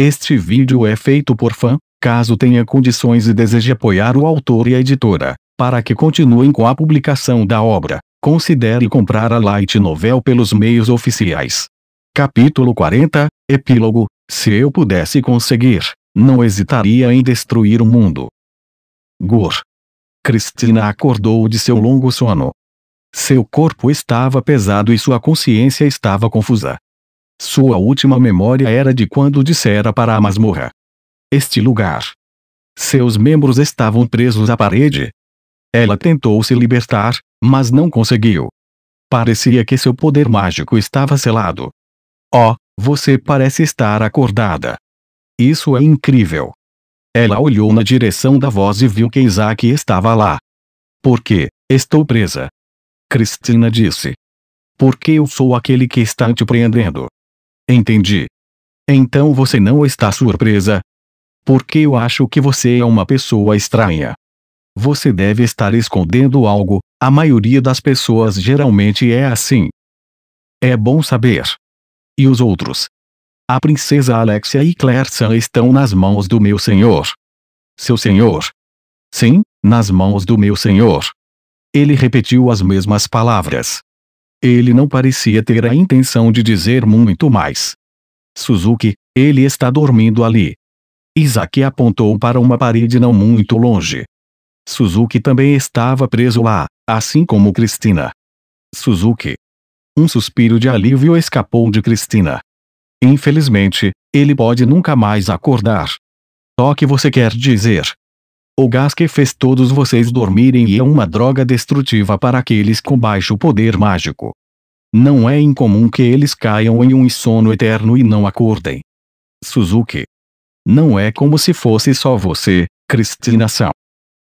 Este vídeo é feito por fã. Caso tenha condições e deseje apoiar o autor e a editora, para que continuem com a publicação da obra, considere comprar a light novel pelos meios oficiais. Capítulo 40, Epílogo. Se eu pudesse conseguir, não hesitaria em destruir o mundo. Gur. Cristina acordou de seu longo sono. Seu corpo estava pesado e sua consciência estava confusa. Sua última memória era de quando dissera para a masmorra: este lugar. Seus membros estavam presos à parede. Ela tentou se libertar, mas não conseguiu. Parecia que seu poder mágico estava selado. Oh, você parece estar acordada. Isso é incrível. Ela olhou na direção da voz e viu que Isaac estava lá. Por quê? Estou presa. Cristina disse. Porque eu sou aquele que está te prendendo. Entendi. Então você não está surpresa? Porque eu acho que você é uma pessoa estranha. Você deve estar escondendo algo. A maioria das pessoas geralmente é assim. É bom saber. E os outros? A princesa Alexia e Claire Sun estão nas mãos do meu senhor. Seu senhor? Sim, nas mãos do meu senhor. Ele repetiu as mesmas palavras. Ele não parecia ter a intenção de dizer muito mais. Suzuki, ele está dormindo ali. Isaac apontou para uma parede não muito longe. Suzuki também estava preso lá, assim como Cristina. Suzuki. Um suspiro de alívio escapou de Cristina. Infelizmente, ele pode nunca mais acordar. O que você quer dizer? O gás que fez todos vocês dormirem é uma droga destrutiva para aqueles com baixo poder mágico. Não é incomum que eles caiam em um sono eterno e não acordem. Suzuki. Não é como se fosse só você, Cristina Sun.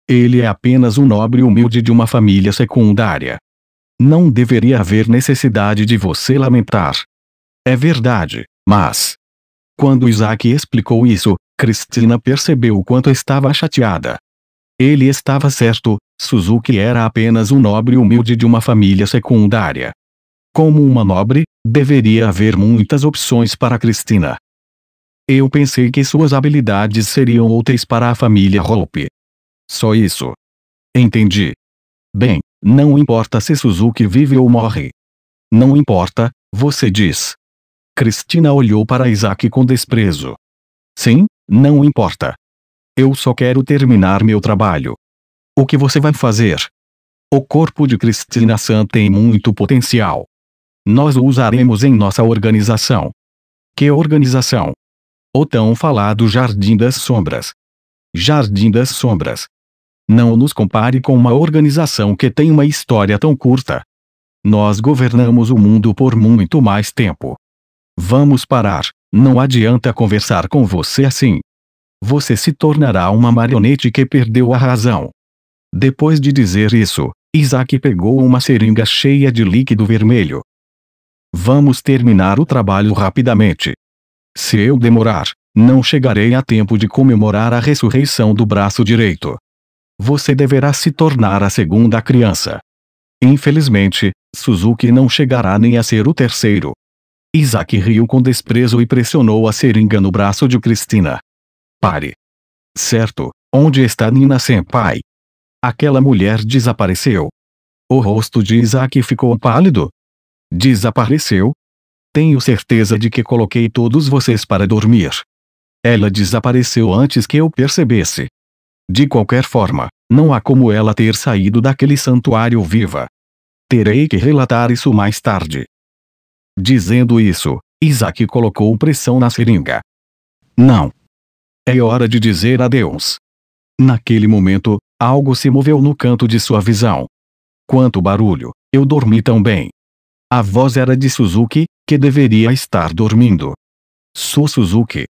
Ele é apenas um nobre humilde de uma família secundária. Não deveria haver necessidade de você lamentar. É verdade, mas... Quando Isaac explicou isso, Cristina percebeu o quanto estava chateada. Ele estava certo, Suzuki era apenas um nobre humilde de uma família secundária. Como uma nobre, deveria haver muitas opções para Cristina. Eu pensei que suas habilidades seriam úteis para a família Hope. Só isso. Entendi. Bem, não importa se Suzuki vive ou morre. Não importa, você diz. Cristina olhou para Isaac com desprezo. Sim, não importa. Eu só quero terminar meu trabalho. O que você vai fazer? O corpo de Cristina Sun tem muito potencial. Nós o usaremos em nossa organização. Que organização? O tão falado Jardim das Sombras. Jardim das Sombras. Não nos compare com uma organização que tem uma história tão curta. Nós governamos o mundo por muito mais tempo. Vamos parar, não adianta conversar com você assim. Você se tornará uma marionete que perdeu a razão. Depois de dizer isso, Isaac pegou uma seringa cheia de líquido vermelho. Vamos terminar o trabalho rapidamente. Se eu demorar, não chegarei a tempo de comemorar a ressurreição do braço direito. Você deverá se tornar a segunda criança. Infelizmente, Suzuki não chegará nem a ser o terceiro. Isaac riu com desprezo e pressionou a seringa no braço de Cristina. Pare. Certo, onde está Nina Senpai? Aquela mulher desapareceu. O rosto de Isaac ficou pálido. Desapareceu? Tenho certeza de que coloquei todos vocês para dormir. Ela desapareceu antes que eu percebesse. De qualquer forma, não há como ela ter saído daquele santuário viva. Terei que relatar isso mais tarde. Dizendo isso, Isaac colocou pressão na seringa. Não. É hora de dizer adeus. Naquele momento, algo se moveu no canto de sua visão. Quanto barulho, eu dormi tão bem. A voz era de Suzuki, que deveria estar dormindo. Sou Suzuki.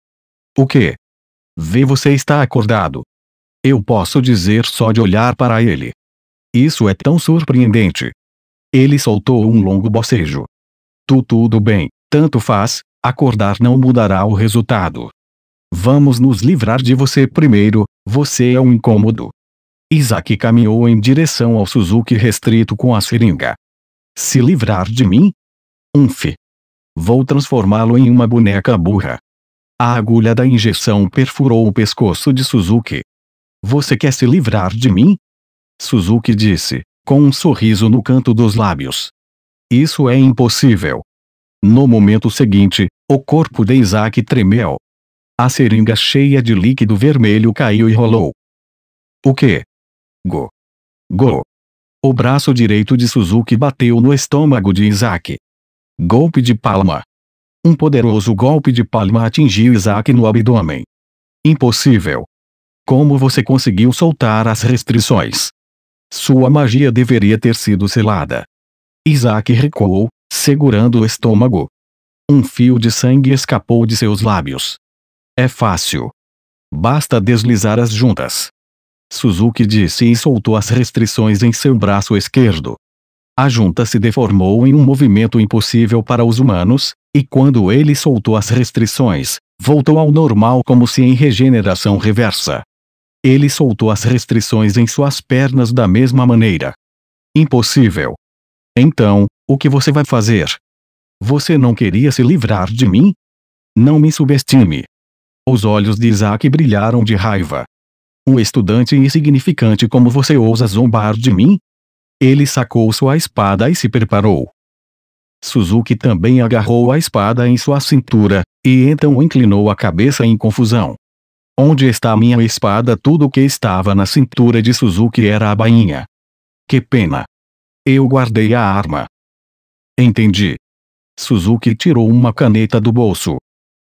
O quê? Vê, você está acordado. Eu posso dizer só de olhar para ele. Isso é tão surpreendente. Ele soltou um longo bocejo. Tudo bem, tanto faz, acordar não mudará o resultado. Vamos nos livrar de você primeiro, você é um incômodo. Isaac caminhou em direção ao Suzuki restrito com a seringa. Se livrar de mim? Vou transformá-lo em uma boneca burra. A agulha da injeção perfurou o pescoço de Suzuki. Você quer se livrar de mim? Suzuki disse, com um sorriso no canto dos lábios. Isso é impossível. No momento seguinte, o corpo de Isaac tremeu. A seringa cheia de líquido vermelho caiu e rolou. O quê? Go. Go. O braço direito de Suzuki bateu no estômago de Isaac. Golpe de palma. Um poderoso golpe de palma atingiu Isaac no abdômen. Impossível. Como você conseguiu soltar as restrições? Sua magia deveria ter sido selada. Isaac recuou, segurando o estômago. Um fio de sangue escapou de seus lábios. É fácil. Basta deslizar as juntas. Suzuki disse e soltou as restrições em seu braço esquerdo. A junta se deformou em um movimento impossível para os humanos, e quando ele soltou as restrições, voltou ao normal como se em regeneração reversa. Ele soltou as restrições em suas pernas da mesma maneira. Impossível. Então, o que você vai fazer? Você não queria se livrar de mim? Não me subestime. Os olhos de Isaac brilharam de raiva. Um estudante insignificante como você ousa zombar de mim? Ele sacou sua espada e se preparou. Suzuki também agarrou a espada em sua cintura, e então inclinou a cabeça em confusão. Onde está minha espada? Tudo o que estava na cintura de Suzuki era a bainha. Que pena. Eu guardei a arma. Entendi. Suzuki tirou uma caneta do bolso.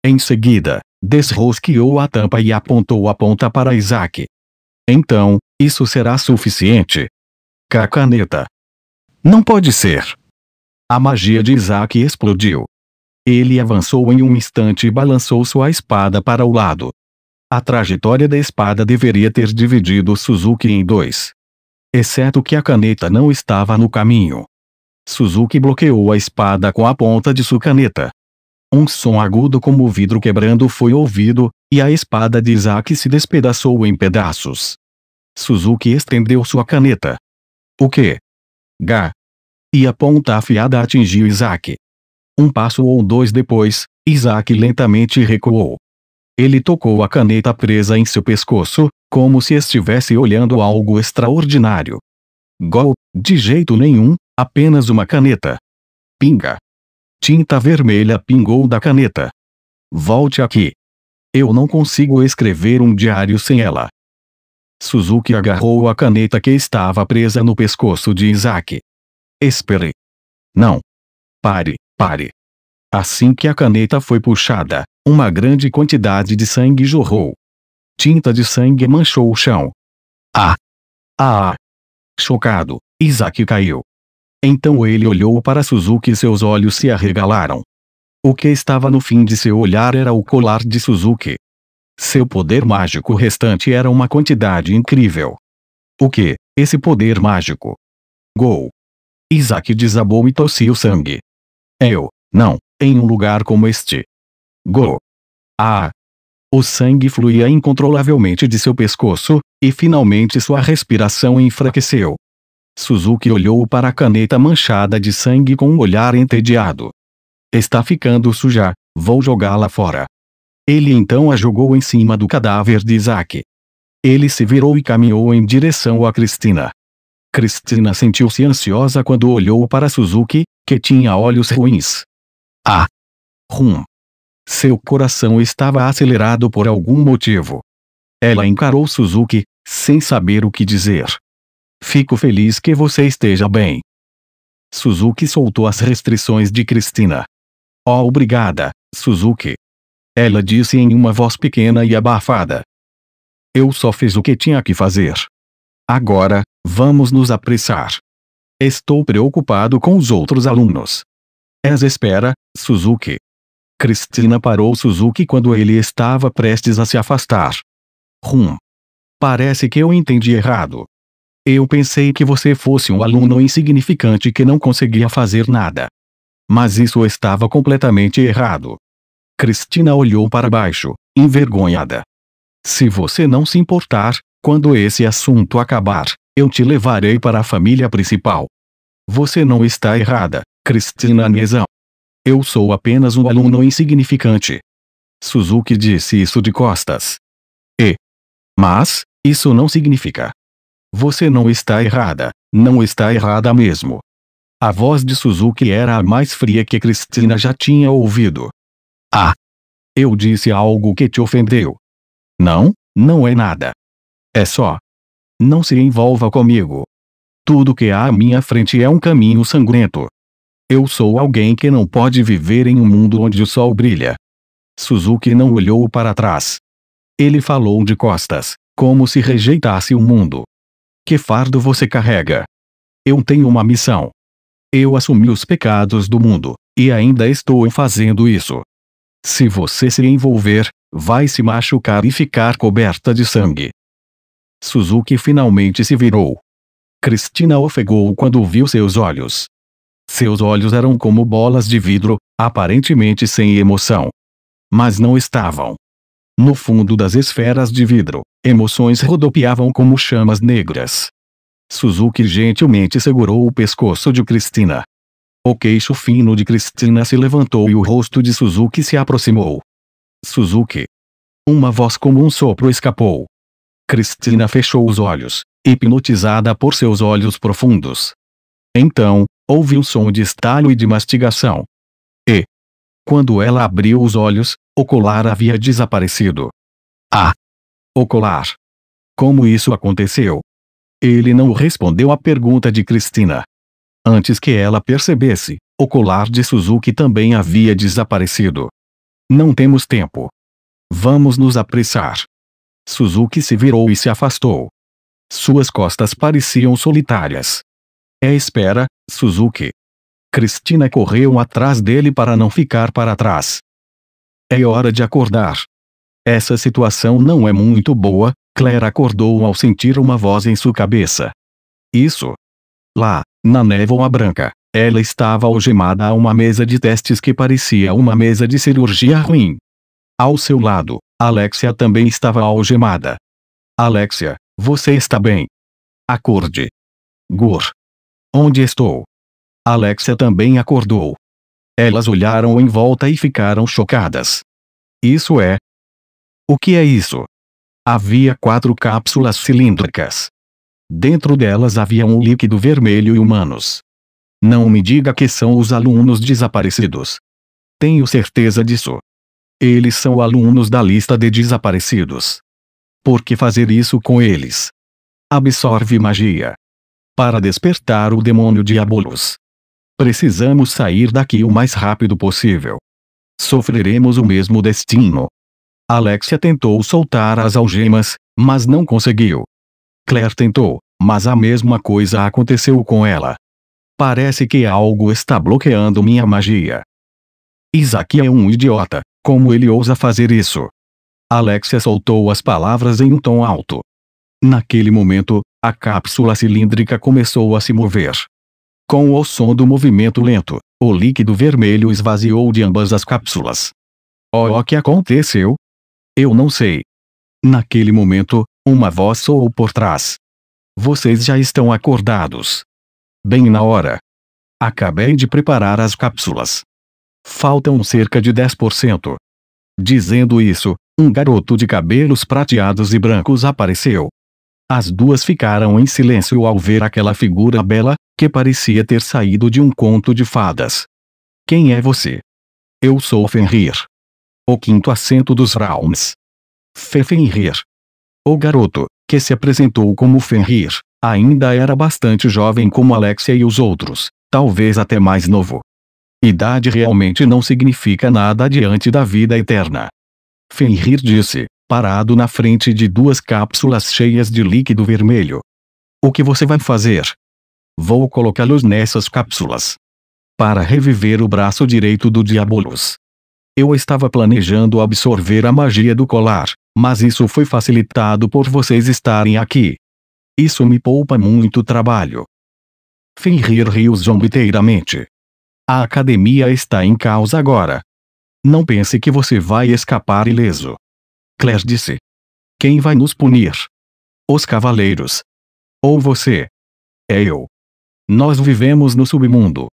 Em seguida, desrosqueou a tampa e apontou a ponta para Isaac. Então, isso será suficiente. Caneta. Não pode ser. A magia de Isaac explodiu. Ele avançou em um instante e balançou sua espada para o lado. A trajetória da espada deveria ter dividido Suzuki em dois. Exceto que a caneta não estava no caminho. Suzuki bloqueou a espada com a ponta de sua caneta. Um som agudo como o vidro quebrando foi ouvido, e a espada de Isaac se despedaçou em pedaços. Suzuki estendeu sua caneta. O quê? Gá. E a ponta afiada atingiu Isaac. Um passo ou dois depois, Isaac lentamente recuou. Ele tocou a caneta presa em seu pescoço, como se estivesse olhando algo extraordinário. Gol, de jeito nenhum, apenas uma caneta. Pinga. Tinta vermelha pingou da caneta. Volte aqui. Eu não consigo escrever um diário sem ela. Suzuki agarrou a caneta que estava presa no pescoço de Isaac. Espere. Não. Pare, pare. Assim que a caneta foi puxada, uma grande quantidade de sangue jorrou. Tinta de sangue manchou o chão. Ah! Ah! Chocado, Isaac caiu. Então ele olhou para Suzuki e seus olhos se arregalaram. O que estava no fim de seu olhar era o colar de Suzuki. Seu poder mágico restante era uma quantidade incrível. O que? Esse poder mágico? Gol! Isaac desabou e tossiu sangue. Não, em um lugar como este. Gol! Ah! O sangue fluía incontrolavelmente de seu pescoço, e finalmente sua respiração enfraqueceu. Suzuki olhou para a caneta manchada de sangue com um olhar entediado. Está ficando suja, vou jogá-la fora. Ele então a jogou em cima do cadáver de Isaac. Ele se virou e caminhou em direção a Cristina. Cristina sentiu-se ansiosa quando olhou para Suzuki, que tinha olhos ruins. Ah! Seu coração estava acelerado por algum motivo. Ela encarou Suzuki, sem saber o que dizer. Fico feliz que você esteja bem. Suzuki soltou as restrições de Cristina. Oh, obrigada, Suzuki. Ela disse em uma voz pequena e abafada. Eu só fiz o que tinha que fazer. Agora, vamos nos apressar. Estou preocupado com os outros alunos. Espera, Suzuki. Cristina parou Suzuki quando ele estava prestes a se afastar. Parece que eu entendi errado. Eu pensei que você fosse um aluno insignificante que não conseguia fazer nada. Mas isso estava completamente errado. Cristina olhou para baixo, envergonhada. Se você não se importar, quando esse assunto acabar, eu te levarei para a família principal. Você não está errada, Cristina Niezão. Eu sou apenas um aluno insignificante. Suzuki disse isso de costas. Mas, isso não significa. Você não está errada, não está errada mesmo. A voz de Suzuki era a mais fria que Cristina já tinha ouvido. Ah! Eu disse algo que te ofendeu. Não, não é nada. É só. Não se envolva comigo. Tudo que há à minha frente é um caminho sangrento. Eu sou alguém que não pode viver em um mundo onde o sol brilha. Suzuki não olhou para trás. Ele falou de costas, como se rejeitasse o mundo. Que fardo você carrega? Eu tenho uma missão. Eu assumi os pecados do mundo, e ainda estou fazendo isso. Se você se envolver, vai se machucar e ficar coberta de sangue. Suzuki finalmente se virou. Cristina ofegou quando viu seus olhos. Seus olhos eram como bolas de vidro, aparentemente sem emoção. Mas não estavam. No fundo das esferas de vidro, emoções rodopiavam como chamas negras. Suzuki gentilmente segurou o pescoço de Cristina. O queixo fino de Cristina se levantou e o rosto de Suzuki se aproximou. Suzuki. Uma voz como um sopro escapou. Cristina fechou os olhos, hipnotizada por seus olhos profundos. Então, houve um som de estalho e de mastigação. E, quando ela abriu os olhos, o colar havia desaparecido. Ah! O colar! Como isso aconteceu? Ele não respondeu à pergunta de Cristina. Antes que ela percebesse, o colar de Suzuki também havia desaparecido. Não temos tempo. Vamos nos apressar. Suzuki se virou e se afastou. Suas costas pareciam solitárias. Espera, Suzuki. Cristina correu atrás dele para não ficar para trás. É hora de acordar. Essa situação não é muito boa, Claire acordou ao sentir uma voz em sua cabeça. Isso. Lá, na névoa branca, ela estava algemada a uma mesa de testes que parecia uma mesa de cirurgia ruim. Ao seu lado, Alexia também estava algemada. Alexia, você está bem? Acorde. Gur. Onde estou? Alexia também acordou. Elas olharam em volta e ficaram chocadas. Isso é. O que é isso? Havia 4 cápsulas cilíndricas. Dentro delas havia um líquido vermelho e humanos. Não me diga que são os alunos desaparecidos. Tenho certeza disso. Eles são alunos da lista de desaparecidos. Por que fazer isso com eles? Absorve magia. Para despertar o demônio Diabolos. Precisamos sair daqui o mais rápido possível. Sofreremos o mesmo destino. Alexia tentou soltar as algemas, mas não conseguiu. Claire tentou, mas a mesma coisa aconteceu com ela. Parece que algo está bloqueando minha magia. Isaac é um idiota, como ele ousa fazer isso? Alexia soltou as palavras em um tom alto. Naquele momento, a cápsula cilíndrica começou a se mover. Com o som do movimento lento, o líquido vermelho esvaziou de ambas as cápsulas. O que aconteceu? Eu não sei. Naquele momento, uma voz soou por trás. Vocês já estão acordados. Bem na hora. Acabei de preparar as cápsulas. Faltam cerca de 10%. Dizendo isso, um garoto de cabelos prateados e brancos apareceu. As duas ficaram em silêncio ao ver aquela figura bela, que parecia ter saído de um conto de fadas. Quem é você? Eu sou Fenrir. O quinto assento dos Realms. Fenrir. O garoto, que se apresentou como Fenrir, ainda era bastante jovem como Alexia e os outros, talvez até mais novo. Idade realmente não significa nada diante da vida eterna. Fenrir disse, parado na frente de 2 cápsulas cheias de líquido vermelho. O que você vai fazer? Vou colocá-los nessas cápsulas. Para reviver o braço direito do Diabolos. Eu estava planejando absorver a magia do colar, mas isso foi facilitado por vocês estarem aqui. Isso me poupa muito trabalho. Fenrir riu zombeteiramente. A academia está em caos agora. Não pense que você vai escapar ileso. Claire disse. Quem vai nos punir? Os cavaleiros. Ou você? É eu. Nós vivemos no submundo.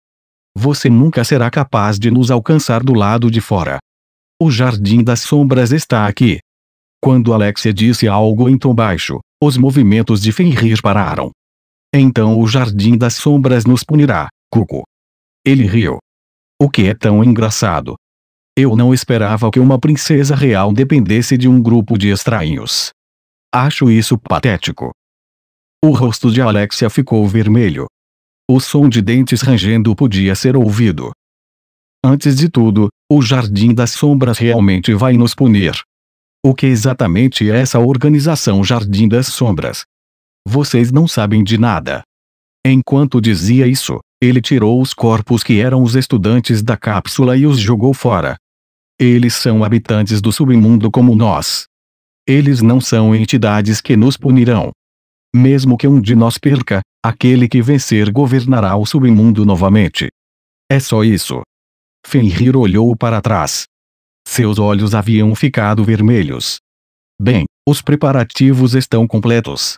Você nunca será capaz de nos alcançar do lado de fora. O Jardim das Sombras está aqui. Quando Alexia disse algo em tom baixo, os movimentos de Fenrir pararam. Então o Jardim das Sombras nos punirá, Cuco. Ele riu. O que é tão engraçado? Eu não esperava que uma princesa real dependesse de um grupo de estranhos. Acho isso patético. O rosto de Alexia ficou vermelho. O som de dentes rangendo podia ser ouvido. Antes de tudo, o Jardim das Sombras realmente vai nos punir. O que exatamente é essa organização Jardim das Sombras? Vocês não sabem de nada. Enquanto dizia isso, ele tirou os corpos que eram os estudantes da cápsula e os jogou fora. Eles são habitantes do submundo como nós. Eles não são entidades que nos punirão. Mesmo que um de nós perca, aquele que vencer governará o submundo novamente. É só isso. Fenrir olhou para trás. Seus olhos haviam ficado vermelhos. Bem, os preparativos estão completos.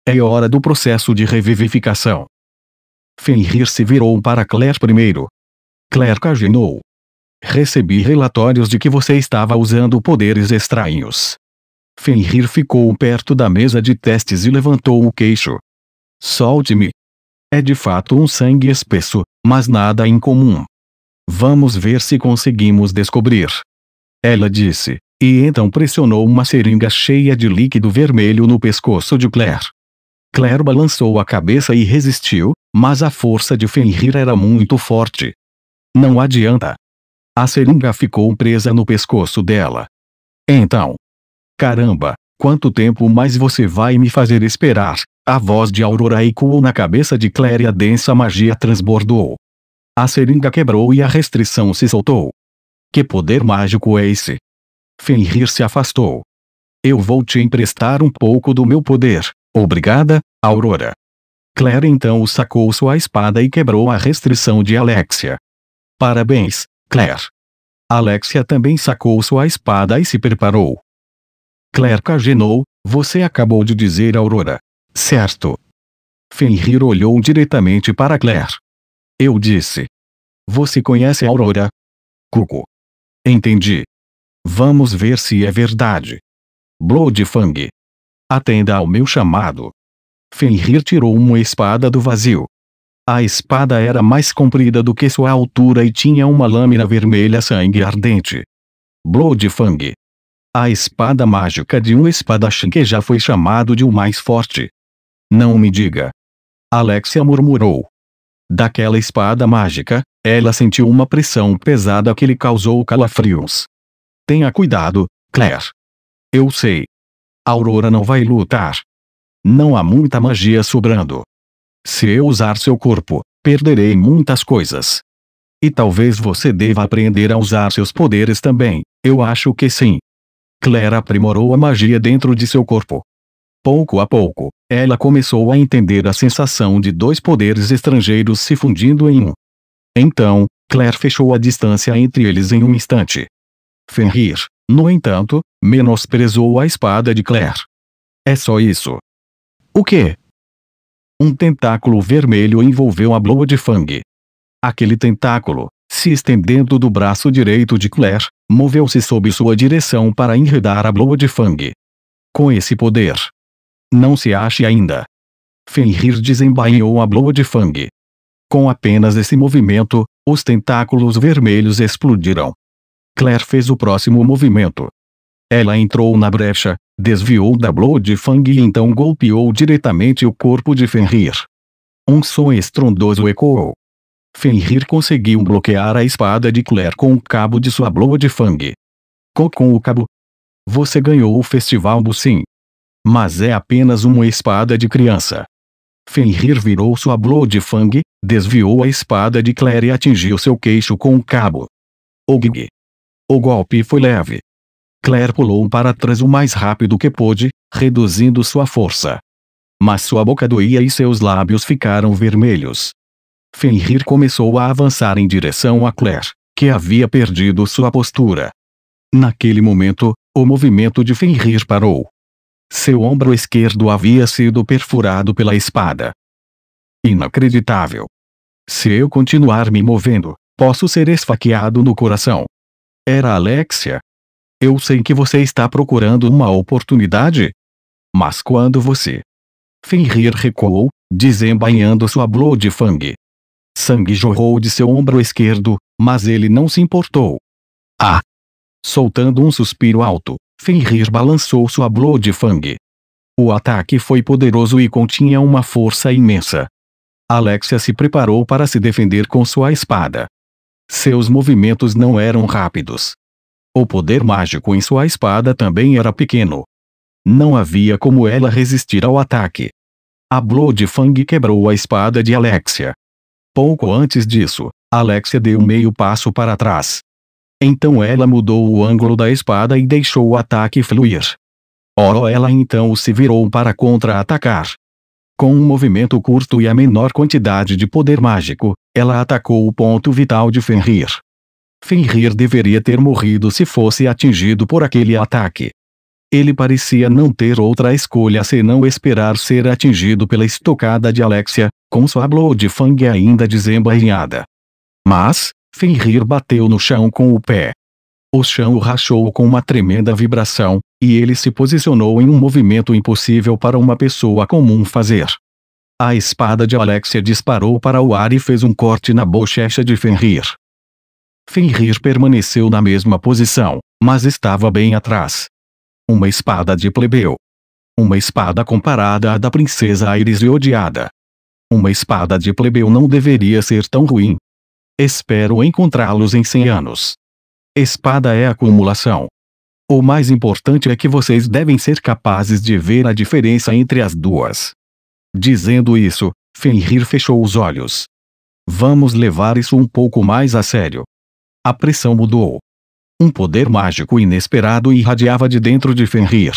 É hora do processo de revivificação. Fenrir se virou para Claire primeiro. Claire caginou. Recebi relatórios de que você estava usando poderes estranhos. Fenrir ficou perto da mesa de testes e levantou o queixo. Solte-me. É de fato um sangue espesso, mas nada incomum. Vamos ver se conseguimos descobrir. Ela disse, e então pressionou uma seringa cheia de líquido vermelho no pescoço de Claire. Claire balançou a cabeça e resistiu, mas a força de Fenrir era muito forte. Não adianta. A seringa ficou presa no pescoço dela. Então. Caramba, quanto tempo mais você vai me fazer esperar? A voz de Aurora ecoou na cabeça de Claire e a densa magia transbordou. A seringa quebrou e a restrição se soltou. Que poder mágico é esse? Fenrir se afastou. Eu vou te emprestar um pouco do meu poder. Obrigada, Aurora. Claire então sacou sua espada e quebrou a restrição de Alexia. Parabéns, Claire. Alexia também sacou sua espada e se preparou. Claire cagenou, você acabou de dizer Aurora. Certo. Fenrir olhou diretamente para Claire. Eu disse. Você conhece Aurora? Cuco. Entendi. Vamos ver se é verdade. Bloodfang. Atenda ao meu chamado. Fenrir tirou uma espada do vazio. A espada era mais comprida do que sua altura e tinha uma lâmina vermelha sangue ardente. Bloodfang. A espada mágica de um espadachim que já foi chamado de o mais forte. Não me diga. Alexia murmurou. Daquela espada mágica, ela sentiu uma pressão pesada que lhe causou calafrios. Tenha cuidado, Claire. Eu sei. Aurora não vai lutar. Não há muita magia sobrando. Se eu usar seu corpo, perderei muitas coisas. E talvez você deva aprender a usar seus poderes também, eu acho que sim. Claire aprimorou a magia dentro de seu corpo. Pouco a pouco, ela começou a entender a sensação de dois poderes estrangeiros se fundindo em um. Então, Claire fechou a distância entre eles em um instante. Fenrir, no entanto, menosprezou a espada de Claire. É só isso. O quê? Um tentáculo vermelho envolveu a Bloodfang. Aquele tentáculo, se estendendo do braço direito de Claire, moveu-se sob sua direção para enredar a Bloodfang. Com esse poder. Não se ache ainda. Fenrir desembainhou a Bloodfang. Com apenas esse movimento, os tentáculos vermelhos explodiram. Claire fez o próximo movimento. Ela entrou na brecha, desviou da Bloodfang e então golpeou diretamente o corpo de Fenrir. Um som estrondoso ecoou. Fenrir conseguiu bloquear a espada de Claire com o cabo de sua Bloodfang. Com o cabo. Você ganhou o festival do sim. Mas é apenas uma espada de criança. Fenrir virou sua Bloodfang, desviou a espada de Claire e atingiu seu queixo com o cabo. Ogg. O golpe foi leve. Claire pulou para trás o mais rápido que pôde, reduzindo sua força. Mas sua boca doía e seus lábios ficaram vermelhos. Fenrir começou a avançar em direção a Claire, que havia perdido sua postura. Naquele momento, o movimento de Fenrir parou. Seu ombro esquerdo havia sido perfurado pela espada. Inacreditável. Se eu continuar me movendo, posso ser esfaqueado no coração. Era Alexia. Eu sei que você está procurando uma oportunidade. Mas quando você... Fenrir recuou, desembainhando sua Blood Fang. Sangue jorrou de seu ombro esquerdo, mas ele não se importou. Ah! Soltando um suspiro alto, Fenrir balançou sua Blood Fang. O ataque foi poderoso e continha uma força imensa. Alexia se preparou para se defender com sua espada. Seus movimentos não eram rápidos. O poder mágico em sua espada também era pequeno. Não havia como ela resistir ao ataque. A Blood Fang quebrou a espada de Alexia. Pouco antes disso, Alexia deu meio passo para trás. Então ela mudou o ângulo da espada e deixou o ataque fluir. Ora, ela então se virou para contra-atacar. Com um movimento curto e a menor quantidade de poder mágico, ela atacou o ponto vital de Fenrir. Fenrir deveria ter morrido se fosse atingido por aquele ataque. Ele parecia não ter outra escolha senão esperar ser atingido pela estocada de Alexia, com sua Blood Fang ainda desembainhada. Mas, Fenrir bateu no chão com o pé. O chão rachou com uma tremenda vibração, e ele se posicionou em um movimento impossível para uma pessoa comum fazer. A espada de Alexia disparou para o ar e fez um corte na bochecha de Fenrir. Fenrir permaneceu na mesma posição, mas estava bem atrás. Uma espada de plebeu. Uma espada comparada à da princesa Aerys e odiada. Uma espada de plebeu não deveria ser tão ruim. Espero encontrá-los em 100 anos. Espada é acumulação. O mais importante é que vocês devem ser capazes de ver a diferença entre as duas. Dizendo isso, Fenrir fechou os olhos. Vamos levar isso um pouco mais a sério. A pressão mudou. Um poder mágico inesperado irradiava de dentro de Fenrir.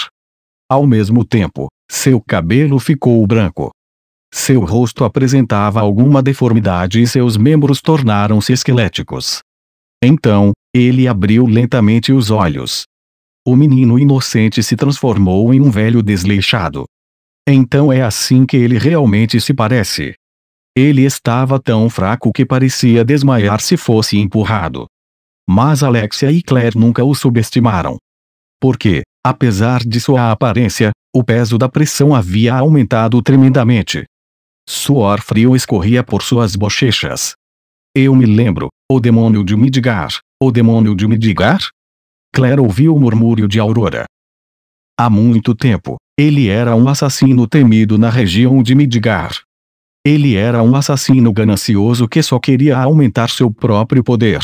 Ao mesmo tempo, seu cabelo ficou branco. Seu rosto apresentava alguma deformidade e seus membros tornaram-se esqueléticos. Então, ele abriu lentamente os olhos. O menino inocente se transformou em um velho desleixado. Então é assim que ele realmente se parece. Ele estava tão fraco que parecia desmaiar se fosse empurrado. Mas Alexia e Claire nunca o subestimaram. Porque, apesar de sua aparência, o peso da pressão havia aumentado tremendamente. Suor frio escorria por suas bochechas. Eu me lembro, o demônio de Midgar, o demônio de Midgar? Claire ouviu o murmúrio de Aurora. Há muito tempo, ele era um assassino temido na região de Midgar. Ele era um assassino ganancioso que só queria aumentar seu próprio poder.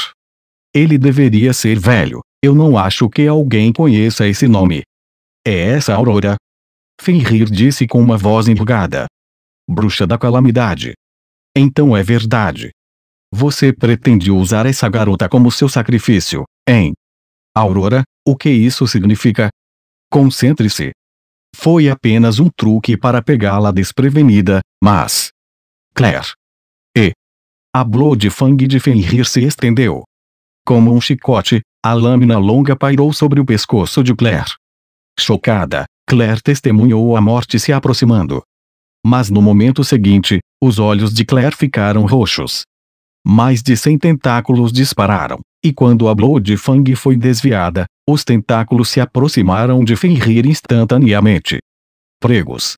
Ele deveria ser velho. Eu não acho que alguém conheça esse nome. É essa Aurora? Fenrir disse com uma voz enrugada. Bruxa da calamidade. Então é verdade. Você pretende usar essa garota como seu sacrifício, hein? Aurora, o que isso significa? Concentre-se. Foi apenas um truque para pegá-la desprevenida, mas... Claire. A Blood Fang de Fenrir se estendeu. Como um chicote, a lâmina longa pairou sobre o pescoço de Claire. Chocada, Claire testemunhou a morte se aproximando. Mas no momento seguinte, os olhos de Claire ficaram roxos. Mais de 100 tentáculos dispararam, e quando a Blood Fang foi desviada, os tentáculos se aproximaram de Fenrir instantaneamente. Pregos.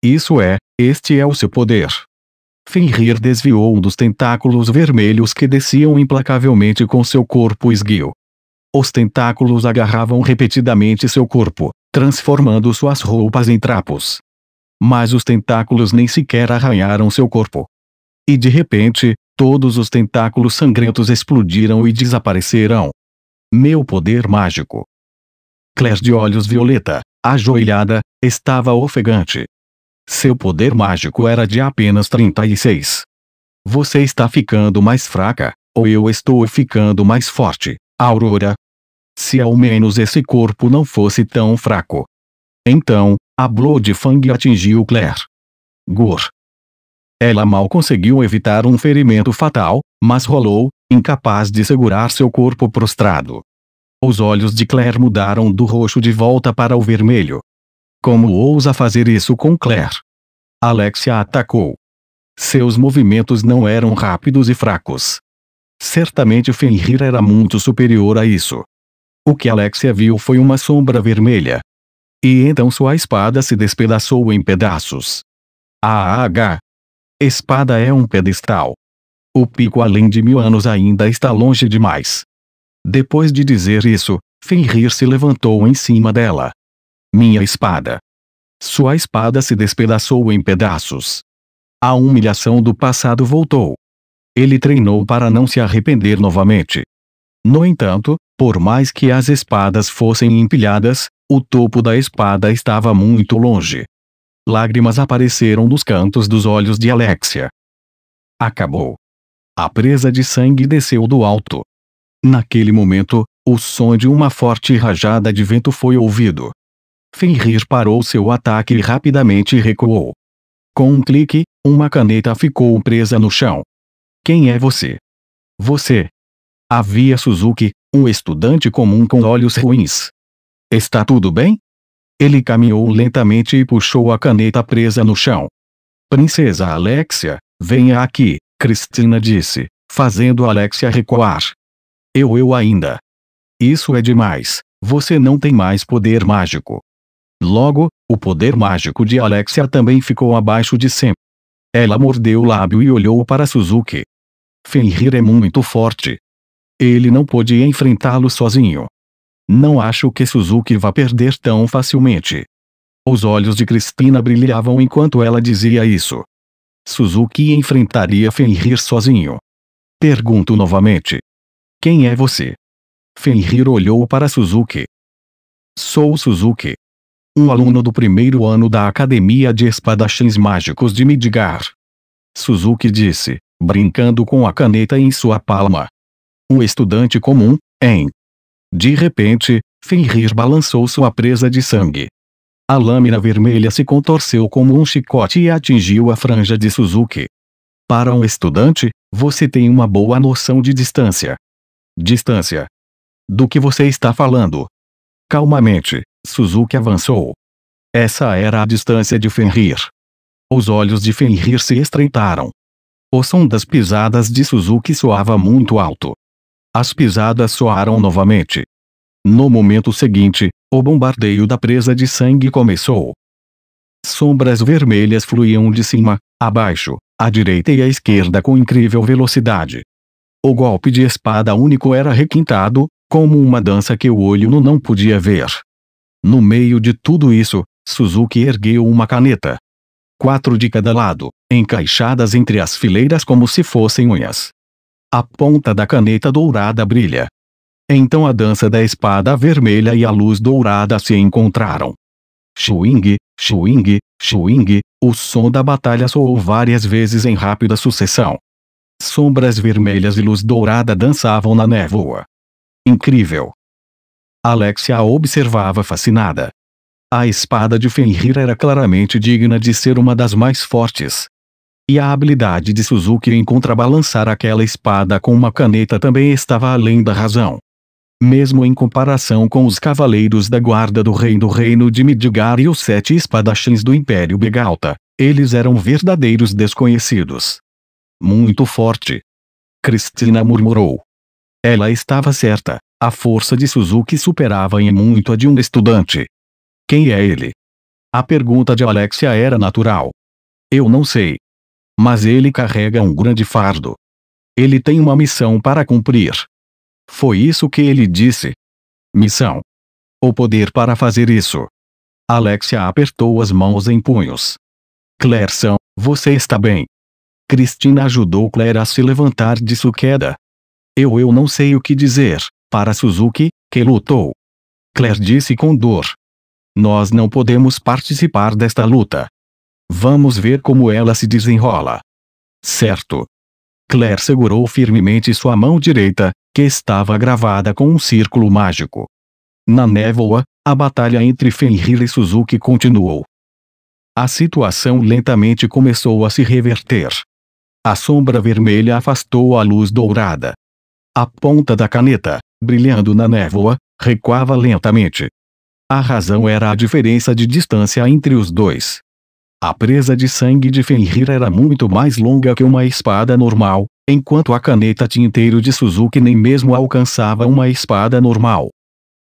Este é o seu poder. Fenrir desviou um dos tentáculos vermelhos que desciam implacavelmente com seu corpo esguio. Os tentáculos agarravam repetidamente seu corpo, transformando suas roupas em trapos. Mas os tentáculos nem sequer arranharam seu corpo. E de repente, todos os tentáculos sangrentos explodiram e desapareceram. Meu poder mágico. Claire de olhos violeta, ajoelhada, estava ofegante. Seu poder mágico era de apenas 36. Você está ficando mais fraca, ou eu estou ficando mais forte, Aurora? Se ao menos esse corpo não fosse tão fraco. Então, a Blood Fang atingiu Claire. Gur. Ela mal conseguiu evitar um ferimento fatal, mas rolou, incapaz de segurar seu corpo prostrado. Os olhos de Claire mudaram do roxo de volta para o vermelho. Como ousa fazer isso com Claire? Alexia atacou. Seus movimentos não eram rápidos e fracos. Certamente Fenrir era muito superior a isso. O que Alexia viu foi uma sombra vermelha. E então sua espada se despedaçou em pedaços. Ah! Espada é um pedestal. O pico além de 1000 anos ainda está longe demais. Depois de dizer isso, Fenrir se levantou em cima dela. Minha espada. Sua espada se despedaçou em pedaços. A humilhação do passado voltou. Ele treinou para não se arrepender novamente. No entanto, por mais que as espadas fossem empilhadas, o topo da espada estava muito longe. Lágrimas apareceram nos cantos dos olhos de Alexia. Acabou. A presa de sangue desceu do alto. Naquele momento, o som de uma forte rajada de vento foi ouvido. Fenrir parou seu ataque e rapidamente recuou. Com um clique, uma caneta ficou presa no chão. Quem é você? Você. Havia Suzuki, um estudante comum com olhos ruins. Está tudo bem? Ele caminhou lentamente e puxou a caneta presa no chão. Princesa Alexia, venha aqui, Cristina disse, fazendo Alexia recuar. Eu ainda. Isso é demais, você não tem mais poder mágico. Logo, o poder mágico de Alexia também ficou abaixo de 100. Ela mordeu o lábio e olhou para Suzuki. Fenrir é muito forte. Ele não pôde enfrentá-lo sozinho. Não acho que Suzuki vá perder tão facilmente. Os olhos de Cristina brilhavam enquanto ela dizia isso. Suzuki enfrentaria Fenrir sozinho. Pergunto novamente. Quem é você? Fenrir olhou para Suzuki. Sou Suzuki. Um aluno do primeiro ano da Academia de Espadachins Mágicos de Midgar. Suzuki disse, brincando com a caneta em sua palma. Um estudante comum, hein? De repente, Fenrir balançou sua presa de sangue. A lâmina vermelha se contorceu como um chicote e atingiu a franja de Suzuki. Para um estudante, você tem uma boa noção de distância. Distância? Do que você está falando? Calmamente, Suzuki avançou. Essa era a distância de Fenrir. Os olhos de Fenrir se estreitaram. O som das pisadas de Suzuki soava muito alto. As pisadas soaram novamente. No momento seguinte, o bombardeio da presa de sangue começou. Sombras vermelhas fluíam de cima, a baixo, à direita e à esquerda com incrível velocidade. O golpe de espada único era requintado, como uma dança que o olho nu não podia ver. No meio de tudo isso, Suzuki ergueu uma caneta. 4 de cada lado, encaixadas entre as fileiras como se fossem unhas. A ponta da caneta dourada brilha. Então a dança da espada vermelha e a luz dourada se encontraram. Swing, swing, swing, o som da batalha soou várias vezes em rápida sucessão. Sombras vermelhas e luz dourada dançavam na névoa. Incrível! Alexia a observava fascinada. A espada de Fenrir era claramente digna de ser uma das mais fortes. E a habilidade de Suzuki em contrabalançar aquela espada com uma caneta também estava além da razão. Mesmo em comparação com os cavaleiros da guarda do reino de Midgar e os 7 espadachins do Império Begalta, eles eram verdadeiros desconhecidos. Muito forte. Cristina murmurou. Ela estava certa, a força de Suzuki superava em muito a de um estudante. Quem é ele? A pergunta de Alexia era natural. Eu não sei. Mas ele carrega um grande fardo. Ele tem uma missão para cumprir. Foi isso que ele disse. Missão. O poder para fazer isso. Alexia apertou as mãos em punhos. Clairson, você está bem? Cristina ajudou Claire a se levantar de sua queda. Eu não sei o que dizer, para Suzuki, que lutou. Claire disse com dor. Nós não podemos participar desta luta. Vamos ver como ela se desenrola. Certo. Claire segurou firmemente sua mão direita, que estava gravada com um círculo mágico. Na névoa, a batalha entre Fenrir e Suzuki continuou. A situação lentamente começou a se reverter. A sombra vermelha afastou a luz dourada. A ponta da caneta, brilhando na névoa, recuava lentamente. A razão era a diferença de distância entre os dois. A presa de sangue de Fenrir era muito mais longa que uma espada normal, enquanto a caneta tinteiro de Suzuki nem mesmo alcançava uma espada normal.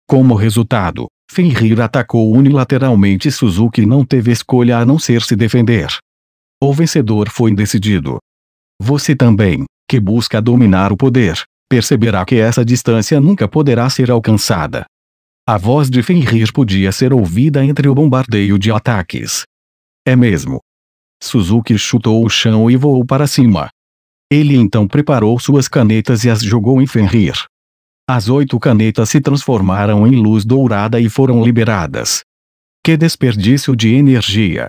Como resultado, Fenrir atacou unilateralmente Suzuki e não teve escolha a não ser se defender. O vencedor foi decidido. Você também, que busca dominar o poder, perceberá que essa distância nunca poderá ser alcançada. A voz de Fenrir podia ser ouvida entre o bombardeio de ataques. É mesmo. Suzuki chutou o chão e voou para cima. Ele então preparou suas canetas e as jogou em Fenrir. As 8 canetas se transformaram em luz dourada e foram liberadas. Que desperdício de energia!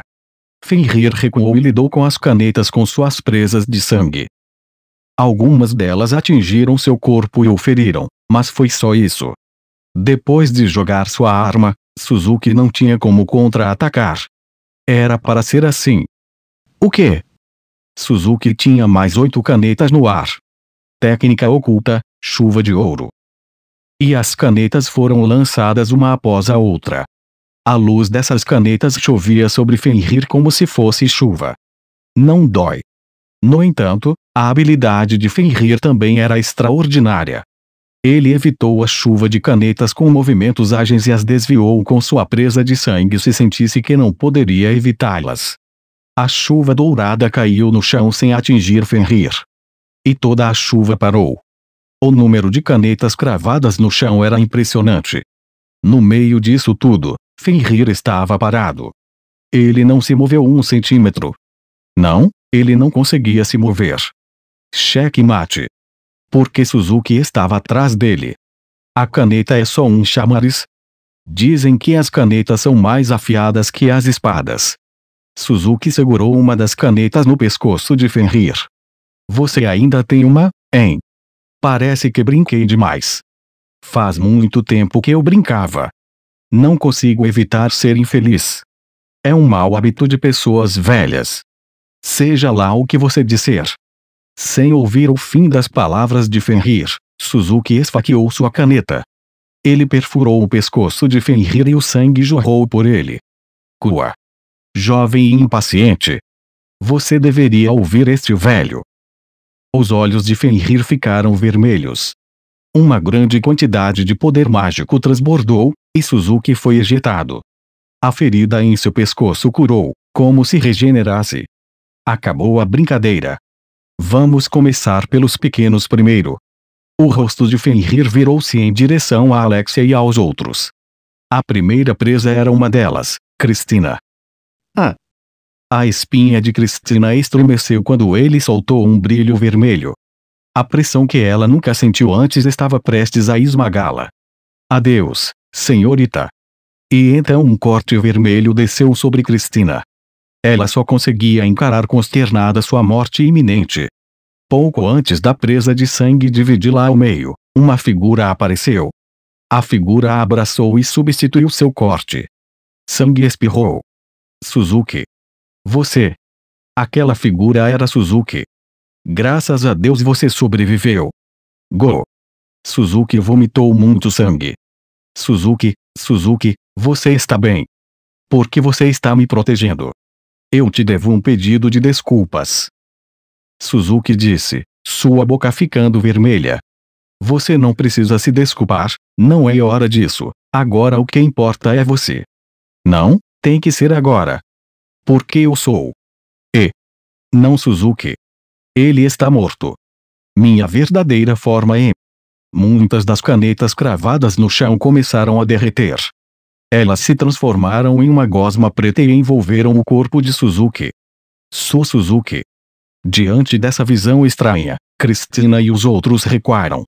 Fenrir recuou e lidou com as canetas com suas presas de sangue. Algumas delas atingiram seu corpo e o feriram, mas foi só isso. Depois de jogar sua arma, Suzuki não tinha como contra-atacar. Era para ser assim. O quê? Suzuki tinha mais 8 canetas no ar. Técnica oculta, chuva de ouro. E as canetas foram lançadas uma após a outra. A luz dessas canetas chovia sobre Fenrir como se fosse chuva. Não dói. No entanto, a habilidade de Fenrir também era extraordinária. Ele evitou a chuva de canetas com movimentos ágeis e as desviou com sua presa de sangue se sentisse que não poderia evitá-las. A chuva dourada caiu no chão sem atingir Fenrir. E toda a chuva parou. O número de canetas cravadas no chão era impressionante. No meio disso tudo, Fenrir estava parado. Ele não se moveu 1 centímetro. Não, ele não conseguia se mover. Checkmate. Porque Suzuki estava atrás dele. A caneta é só um chamariz. Dizem que as canetas são mais afiadas que as espadas. Suzuki segurou uma das canetas no pescoço de Fenrir. Você ainda tem uma, hein? Parece que brinquei demais. Faz muito tempo que eu brincava. Não consigo evitar ser infeliz. É um mau hábito de pessoas velhas. Seja lá o que você disser. Sem ouvir o fim das palavras de Fenrir, Suzuki esfaqueou sua caneta. Ele perfurou o pescoço de Fenrir e o sangue jorrou por ele. Cua. Jovem e impaciente. Você deveria ouvir este velho. Os olhos de Fenrir ficaram vermelhos. Uma grande quantidade de poder mágico transbordou, e Suzuki foi ejetado. A ferida em seu pescoço curou, como se regenerasse. Acabou a brincadeira. Vamos começar pelos pequenos primeiro. O rosto de Fenrir virou-se em direção a Alexia e aos outros. A primeira presa era uma delas, Cristina. A espinha de Cristina estremeceu quando ele soltou um brilho vermelho. A pressão que ela nunca sentiu antes estava prestes a esmagá-la. Adeus, senhorita. E então um corte vermelho desceu sobre Cristina. Ela só conseguia encarar consternada sua morte iminente. Pouco antes da presa de sangue dividi-la ao meio, uma figura apareceu. A figura a abraçou e substituiu seu corte. Sangue espirrou. Suzuki. Você. Aquela figura era Suzuki. Graças a Deus você sobreviveu. Go. Suzuki vomitou muito sangue. Suzuki, você está bem. Por que você está me protegendo? Eu te devo um pedido de desculpas. Suzuki disse, sua boca ficando vermelha. Você não precisa se desculpar, não é hora disso, agora o que importa é você. Não, tem que ser agora. Porque eu sou. Não Suzuki. Ele está morto. Minha verdadeira forma é. Muitas das canetas cravadas no chão começaram a derreter. Elas se transformaram em uma gosma preta e envolveram o corpo de Suzuki. Sou Suzuki. Diante dessa visão estranha, Cristina e os outros recuaram.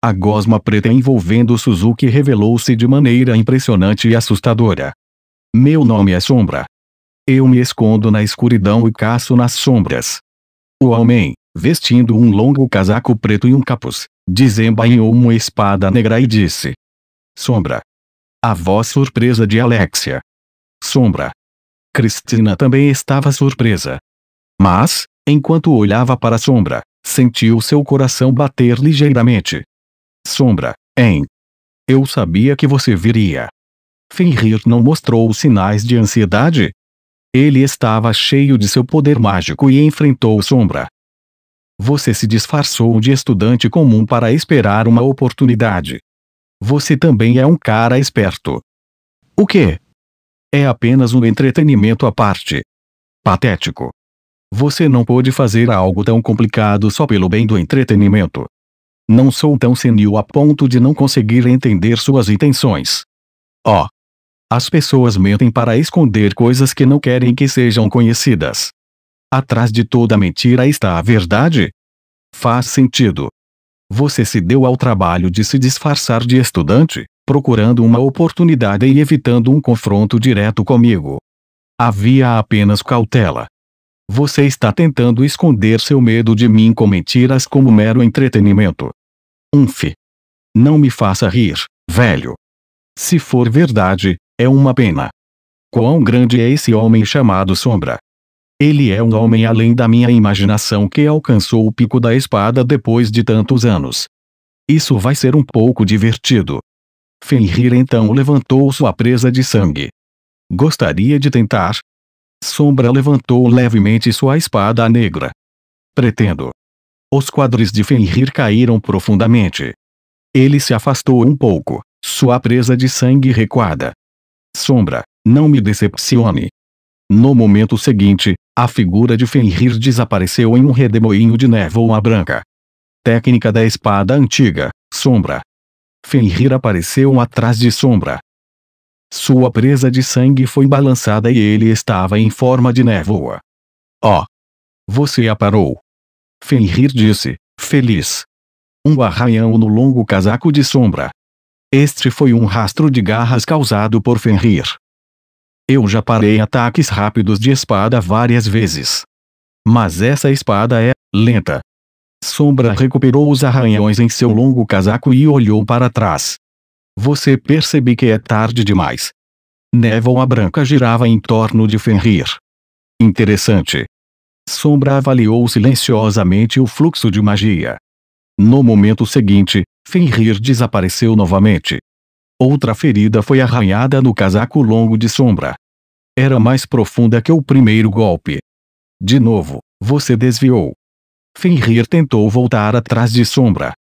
A gosma preta envolvendo Suzuki revelou-se de maneira impressionante e assustadora. Meu nome é Sombra. Eu me escondo na escuridão e caço nas sombras. O homem, vestindo um longo casaco preto e um capuz, desembainhou uma espada negra e disse: Sombra. A voz surpresa de Alexia. Sombra. Cristina também estava surpresa. Mas, enquanto olhava para a Sombra, sentiu seu coração bater ligeiramente. Sombra, hein? Eu sabia que você viria. Fenrir não mostrou sinais de ansiedade? Ele estava cheio de seu poder mágico e enfrentou Sombra. Você se disfarçou de estudante comum para esperar uma oportunidade. Você também é um cara esperto. O quê? É apenas um entretenimento à parte. Patético. Você não pôde fazer algo tão complicado só pelo bem do entretenimento. Não sou tão senil a ponto de não conseguir entender suas intenções. Oh! As pessoas mentem para esconder coisas que não querem que sejam conhecidas. Atrás de toda mentira está a verdade? Faz sentido. Você se deu ao trabalho de se disfarçar de estudante, procurando uma oportunidade e evitando um confronto direto comigo. Havia apenas cautela. Você está tentando esconder seu medo de mim com mentiras como mero entretenimento. Não me faça rir, velho. Se for verdade, é uma pena. Quão grande é esse homem chamado Sombra? Ele é um homem além da minha imaginação que alcançou o pico da espada depois de tantos anos. Isso vai ser um pouco divertido. Fenrir então levantou sua presa de sangue. Gostaria de tentar? Sombra levantou levemente sua espada negra. Pretendo. Os quadris de Fenrir caíram profundamente. Ele se afastou um pouco, sua presa de sangue recuada. Sombra, não me decepcione. No momento seguinte, a figura de Fenrir desapareceu em um redemoinho de névoa branca. Técnica da espada antiga, Sombra. Fenrir apareceu atrás de Sombra. Sua presa de sangue foi balançada e ele estava em forma de névoa. Oh! Você a parou. Fenrir disse, feliz. Um arranhão no longo casaco de Sombra. Este foi um rastro de garras causado por Fenrir. Eu já parei ataques rápidos de espada várias vezes. Mas essa espada é lenta. Sombra recuperou os arranhões em seu longo casaco e olhou para trás. Você percebe que é tarde demais. Névoa branca girava em torno de Fenrir. Interessante. Sombra avaliou silenciosamente o fluxo de magia. No momento seguinte, Fenrir desapareceu novamente. Outra ferida foi arranhada no casaco longo de Sombra. Era mais profunda que o primeiro golpe. De novo, você desviou. Fenrir tentou voltar atrás de Sombra.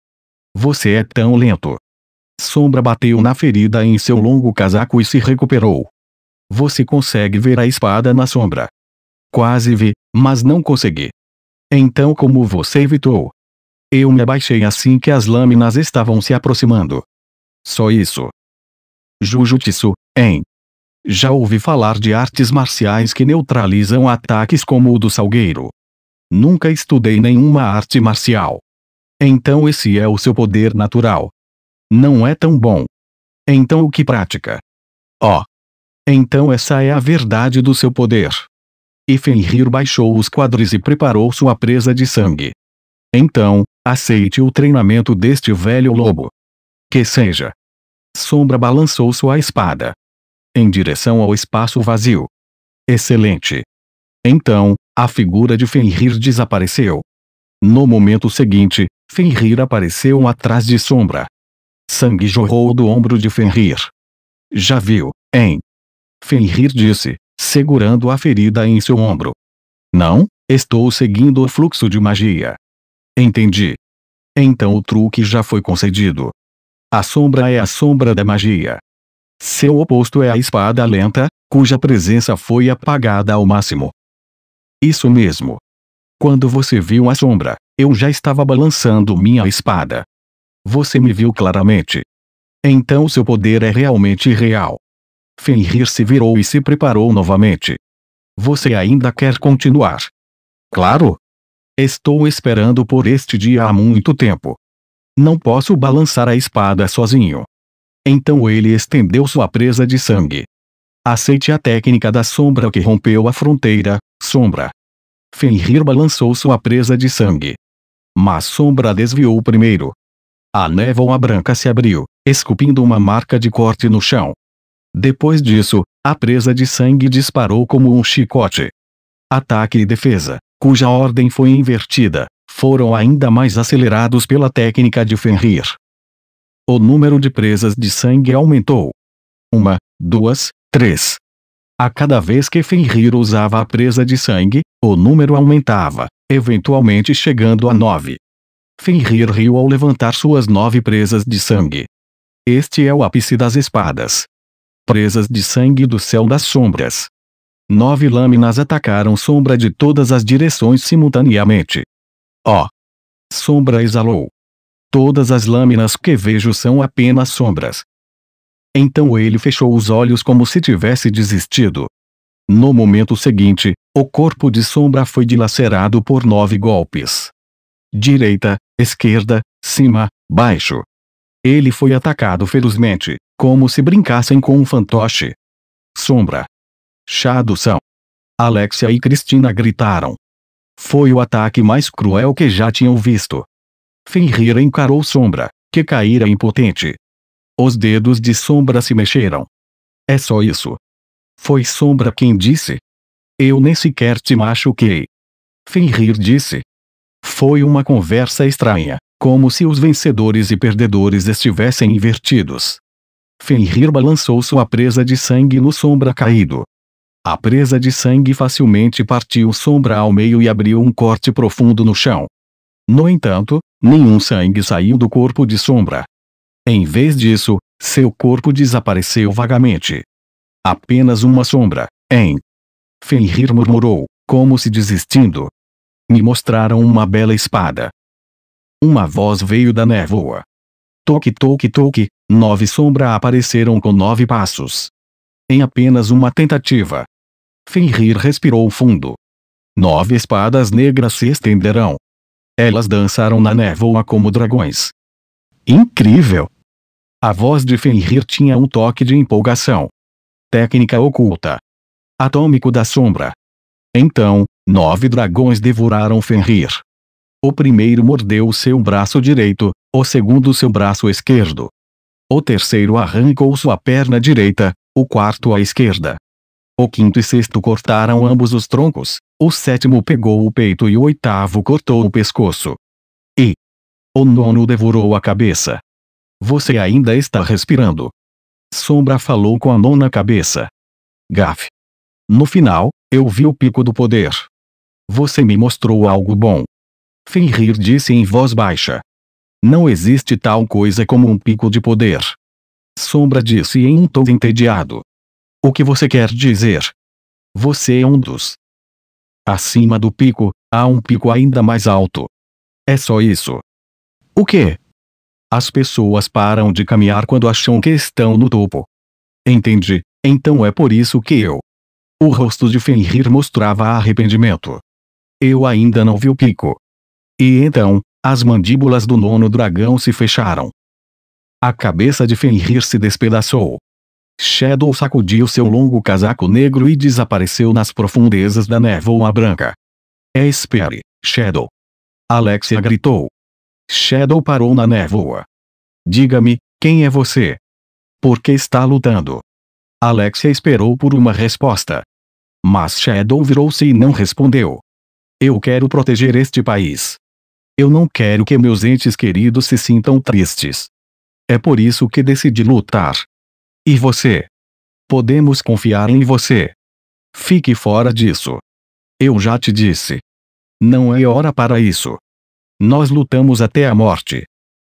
Você é tão lento. Sombra bateu na ferida em seu longo casaco e se recuperou. Você consegue ver a espada na sombra. Quase vi, mas não consegui. Então como você evitou? Eu me abaixei assim que as lâminas estavam se aproximando. Só isso. Jujutsu, hein? Já ouvi falar de artes marciais que neutralizam ataques como o do Salgueiro. Nunca estudei nenhuma arte marcial. Então esse é o seu poder natural. Não é tão bom. Então o que pratica? Oh! Então essa é a verdade do seu poder. E Fenrir baixou os quadris e preparou sua presa de sangue. Então, aceite o treinamento deste velho lobo. Que seja. Sombra balançou sua espada. Em direção ao espaço vazio. Excelente. Então, a figura de Fenrir desapareceu. No momento seguinte, Fenrir apareceu atrás de Sombra. Sangue jorrou do ombro de Fenrir. Já viu, hein? Fenrir disse, segurando a ferida em seu ombro. Não, estou seguindo o fluxo de magia. Entendi. Então o truque já foi concedido. A sombra é a sombra da magia. Seu oposto é a espada lenta, cuja presença foi apagada ao máximo. Isso mesmo. Quando você viu a sombra, eu já estava balançando minha espada. Você me viu claramente. Então seu poder é realmente real. Fenrir se virou e se preparou novamente. Você ainda quer continuar? Claro. Estou esperando por este dia há muito tempo. Não posso balançar a espada sozinho. Então ele estendeu sua presa de sangue. Aceite a técnica da sombra que rompeu a fronteira, Sombra. Fenrir balançou sua presa de sangue. Mas Sombra desviou primeiro. A névoa branca se abriu, esculpindo uma marca de corte no chão. Depois disso, a presa de sangue disparou como um chicote. Ataque e defesa, cuja ordem foi invertida, foram ainda mais acelerados pela técnica de Fenrir. O número de presas de sangue aumentou. 1, 2, 3. A cada vez que Fenrir usava a presa de sangue, O número aumentava, eventualmente chegando a 9. Fenrir riu ao levantar suas 9 presas de sangue. Este é o ápice das espadas. Presas de sangue do céu das sombras. 9 lâminas atacaram Sombra de todas as direções simultaneamente. Oh! Sombra exalou. Todas as lâminas que vejo são apenas sombras. Então ele fechou os olhos como se tivesse desistido. No momento seguinte, o corpo de Sombra foi dilacerado por 9 golpes. Direita, esquerda, cima, baixo. Ele foi atacado ferozmente, como se brincassem com um fantoche. Sombra. Shadow-san. Alexia e Cristina gritaram. Foi o ataque mais cruel que já tinham visto. Fenrir encarou Sombra, que caíra impotente. Os dedos de Sombra se mexeram. É só isso. Foi Sombra quem disse. Eu nem sequer te machuquei. Fenrir disse. Foi uma conversa estranha, como se os vencedores e perdedores estivessem invertidos. Fenrir balançou sua presa de sangue no Sombra caído. A presa de sangue facilmente partiu Sombra ao meio e abriu um corte profundo no chão. No entanto, nenhum sangue saiu do corpo de Sombra. Em vez disso, seu corpo desapareceu vagamente. Apenas uma sombra, hein? Fenrir murmurou, como se desistindo. Me mostraram uma bela espada. Uma voz veio da névoa. Toque toque toque, 9 Sombra apareceram com 9 passos. Em apenas uma tentativa. Fenrir respirou fundo. 9 espadas negras se estenderão. Elas dançaram na névoa como dragões. Incrível! A voz de Fenrir tinha um toque de empolgação. Técnica oculta. Atômico da sombra. Então, 9 dragões devoraram Fenrir. O primeiro mordeu seu braço direito, o segundo seu braço esquerdo. O terceiro arrancou sua perna direita, o quarto a esquerda. O quinto e sexto cortaram ambos os troncos, o sétimo pegou o peito e o oitavo cortou o pescoço. E o nono devorou a cabeça. Você ainda está respirando. Sombra falou com a nona cabeça. Gaf. No final, eu vi o pico do poder. Você me mostrou algo bom. Fenrir disse em voz baixa. Não existe tal coisa como um pico de poder. Sombra disse em um tom entediado. O que você quer dizer? Você é um dos. Acima do pico, há um pico ainda mais alto. É só isso. O quê? As pessoas param de caminhar quando acham que estão no topo. Entendi, então é por isso que eu. O rosto de Fenrir mostrava arrependimento. Eu ainda não vi o pico. E então, as mandíbulas do nono dragão se fecharam. A cabeça de Fenrir se despedaçou. Shadow sacudiu seu longo casaco negro e desapareceu nas profundezas da névoa branca. Espere, Shadow. Alexia gritou. Shadow parou na névoa. Diga-me, quem é você? Por que está lutando? Alexia esperou por uma resposta. Mas Shadow virou-se e não respondeu. Eu quero proteger este país. Eu não quero que meus entes queridos se sintam tristes. É por isso que decidi lutar. E você? Podemos confiar em você. Fique fora disso. Eu já te disse. Não é hora para isso. Nós lutamos até a morte.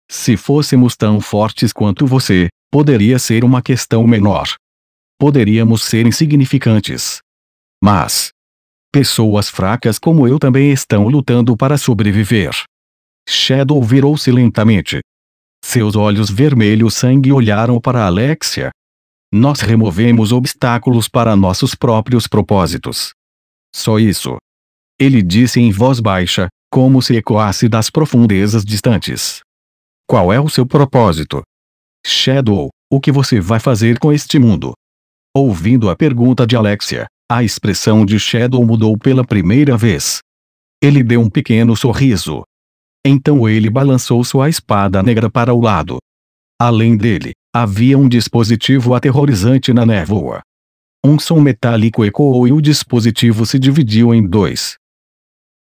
Se fôssemos tão fortes quanto você, poderia ser uma questão menor. Poderíamos ser insignificantes. Mas pessoas fracas como eu também estão lutando para sobreviver. Shadow virou-se lentamente. Seus olhos vermelhos sangue olharam para Alexia. Nós removemos obstáculos para nossos próprios propósitos. Só isso. Ele disse em voz baixa, como se ecoasse das profundezas distantes. Qual é o seu propósito? Shadow, o que você vai fazer com este mundo? Ouvindo a pergunta de Alexia, a expressão de Shadow mudou pela primeira vez. Ele deu um pequeno sorriso. Então ele balançou sua espada negra para o lado. Além dele, havia um dispositivo aterrorizante na névoa. Um som metálico ecoou e o dispositivo se dividiu em 2.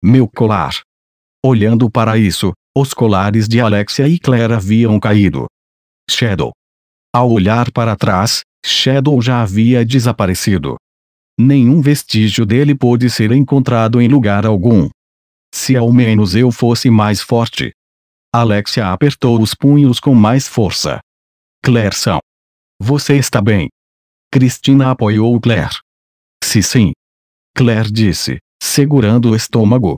Meu colar. Olhando para isso, os colares de Alexia e Claire haviam caído. Shadow. Ao olhar para trás, Shadow já havia desaparecido. Nenhum vestígio dele pôde ser encontrado em lugar algum. Se ao menos eu fosse mais forte. Alexia apertou os punhos com mais força. Claire-san. Você está bem? Cristina apoiou Claire. Sim. Claire disse, segurando o estômago.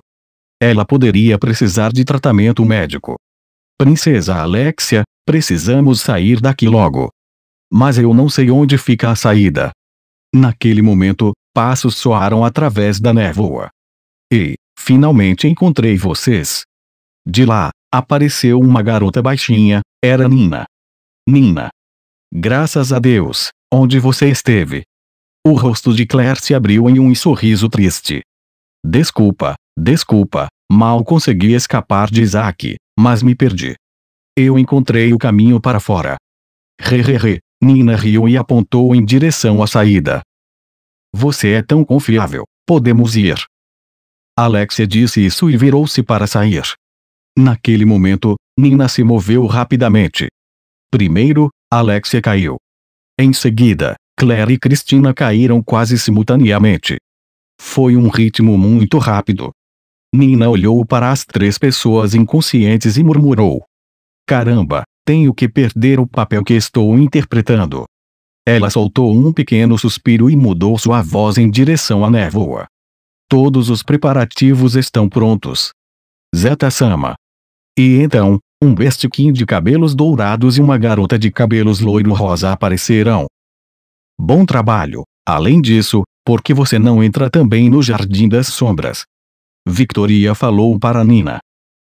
Ela poderia precisar de tratamento médico. Princesa Alexia, precisamos sair daqui logo. Mas eu não sei onde fica a saída. Naquele momento, passos soaram através da névoa. E, finalmente encontrei vocês. De lá, apareceu uma garota baixinha, era Nina. Nina. Graças a Deus, onde você esteve? O rosto de Claire se abriu em um sorriso triste. Desculpa, mal consegui escapar de Isaac, mas me perdi. Eu encontrei o caminho para fora. Nina riu e apontou em direção à saída. Você é tão confiável, podemos ir. Alexia disse isso e virou-se para sair. Naquele momento, Nina se moveu rapidamente. Primeiro, Alexia caiu. Em seguida, Claire e Cristina caíram quase simultaneamente. Foi um ritmo muito rápido. Nina olhou para as 3 pessoas inconscientes e murmurou. Caramba, tenho que perder o papel que estou interpretando. Ela soltou um pequeno suspiro e mudou sua voz em direção à névoa. Todos os preparativos estão prontos. Zeta-sama. E então, um bestiquim de cabelos dourados e uma garota de cabelos loiro-rosa aparecerão. Bom trabalho. Além disso, por que você não entra também no Jardim das Sombras? Victoria falou para Nina.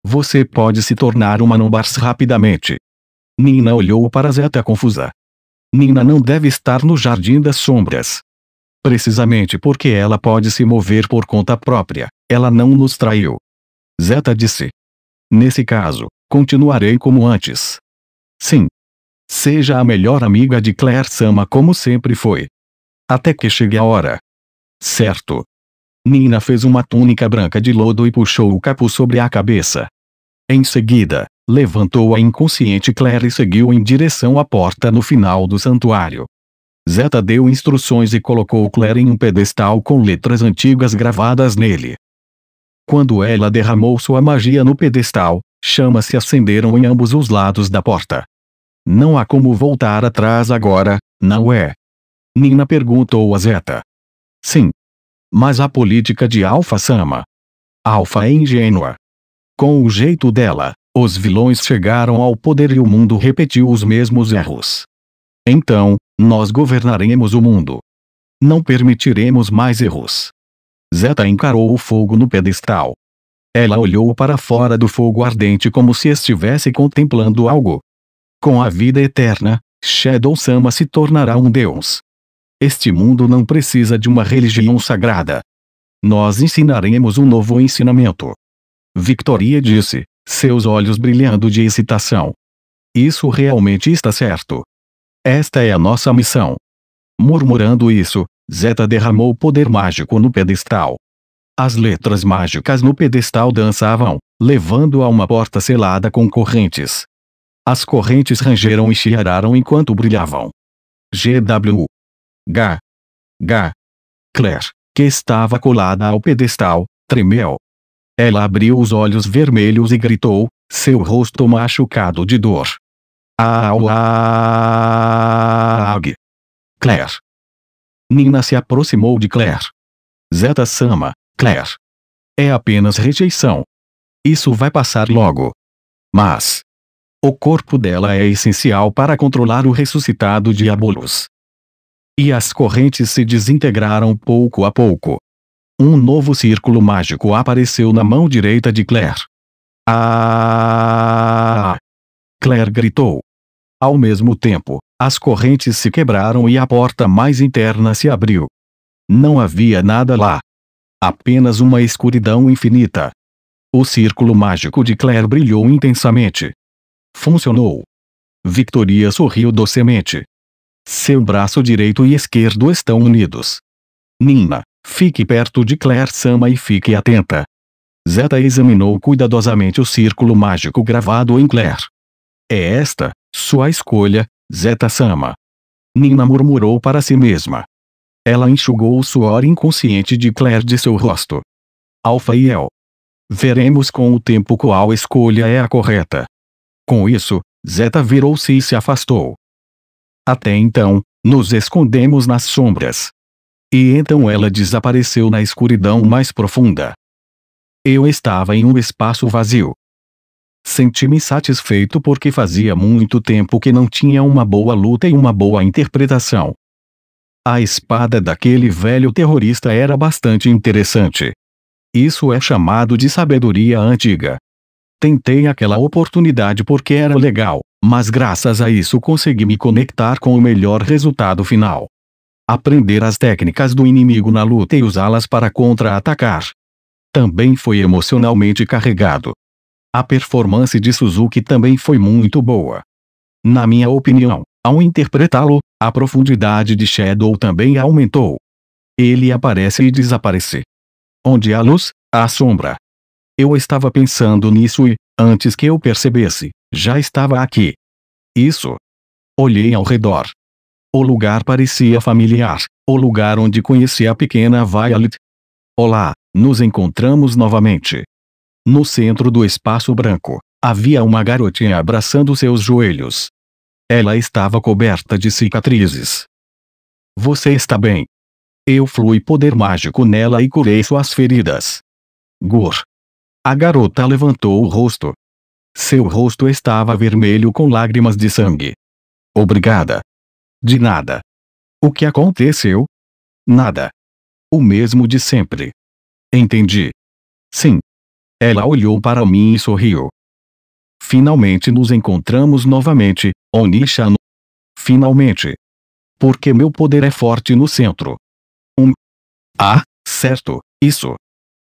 Você pode se tornar uma Nombars rapidamente. Nina olhou para Zeta confusa. Nina não deve estar no Jardim das Sombras. Precisamente porque ela pode se mover por conta própria, ela não nos traiu. Zeta disse. Nesse caso, continuarei como antes. Sim. Seja a melhor amiga de Claire-sama como sempre foi. Até que chegue a hora. Certo. Nina fez uma túnica branca de lodo e puxou o capuz sobre a cabeça. Em seguida, levantou a inconsciente Claire e seguiu em direção à porta no final do santuário. Zeta deu instruções e colocou Claire em um pedestal com letras antigas gravadas nele. Quando ela derramou sua magia no pedestal, chamas se acenderam em ambos os lados da porta. Não há como voltar atrás agora, não é? Nina perguntou a Zeta. Sim. Mas a política de Alpha-sama. Alpha é ingênua. Com o jeito dela, os vilões chegaram ao poder e o mundo repetiu os mesmos erros. Então, nós governaremos o mundo. Não permitiremos mais erros. Zeta encarou o fogo no pedestal. Ela olhou para fora do fogo ardente como se estivesse contemplando algo. Com a vida eterna, Shadow-sama se tornará um deus. Este mundo não precisa de uma religião sagrada. Nós ensinaremos um novo ensinamento. Victoria disse, seus olhos brilhando de excitação. Isso realmente está certo. Esta é a nossa missão. Murmurando isso, Zeta derramou poder mágico no pedestal. As letras mágicas no pedestal dançavam, levando a uma porta selada com correntes. As correntes rangeram e chiararam enquanto brilhavam. GW. Claire, que estava colada ao pedestal, tremeu. Ela abriu os olhos vermelhos e gritou, seu rosto machucado de dor. Claire. Nina se aproximou de Claire. Zeta-sama, Claire. É apenas rejeição. Isso vai passar logo. Mas o corpo dela é essencial para controlar o ressuscitado Diabolos. E as correntes se desintegraram pouco a pouco. Um novo círculo mágico apareceu na mão direita de Claire. Claire gritou. Ao mesmo tempo, as correntes se quebraram e a porta mais interna se abriu. Não havia nada lá. Apenas uma escuridão infinita. O círculo mágico de Claire brilhou intensamente. Funcionou. Victoria sorriu docemente. Seu braço direito e esquerdo estão unidos. Nina, fique perto de Claire-sama e fique atenta. Zeta examinou cuidadosamente o círculo mágico gravado em Claire. É esta, sua escolha, Zeta-sama. Nina murmurou para si mesma. Ela enxugou o suor inconsciente de Claire de seu rosto. Alphael. Veremos com o tempo qual escolha é a correta. Com isso, Zeta virou-se e se afastou. Até então, nos escondemos nas sombras. E então ela desapareceu na escuridão mais profunda. Eu estava em um espaço vazio. Senti-me satisfeito porque fazia muito tempo que não tinha uma boa luta e uma boa interpretação. A espada daquele velho terrorista era bastante interessante. Isso é chamado de sabedoria antiga. Tentei aquela oportunidade porque era legal, mas graças a isso consegui me conectar com o melhor resultado final. Aprender as técnicas do inimigo na luta e usá-las para contra-atacar. Também foi emocionalmente carregado. A performance de Suzuki também foi muito boa. Na minha opinião, ao interpretá-lo, a profundidade de Shadow também aumentou. Ele aparece e desaparece. Onde há luz, há sombra. Eu estava pensando nisso e, antes que eu percebesse, já estava aqui. Isso. Olhei ao redor. O lugar parecia familiar, o lugar onde conheci a pequena Violet. Olá, nos encontramos novamente. No centro do espaço branco, havia uma garotinha abraçando seus joelhos. Ela estava coberta de cicatrizes. Você está bem? Eu flui poder mágico nela e curei suas feridas. Gur. A garota levantou o rosto. Seu rosto estava vermelho com lágrimas de sangue. Obrigada. De nada. O que aconteceu? Nada. O mesmo de sempre. Entendi. Sim. Ela olhou para mim e sorriu. Finalmente nos encontramos novamente, Onisha. Finalmente. Porque meu poder é forte no centro. Ah, certo, isso.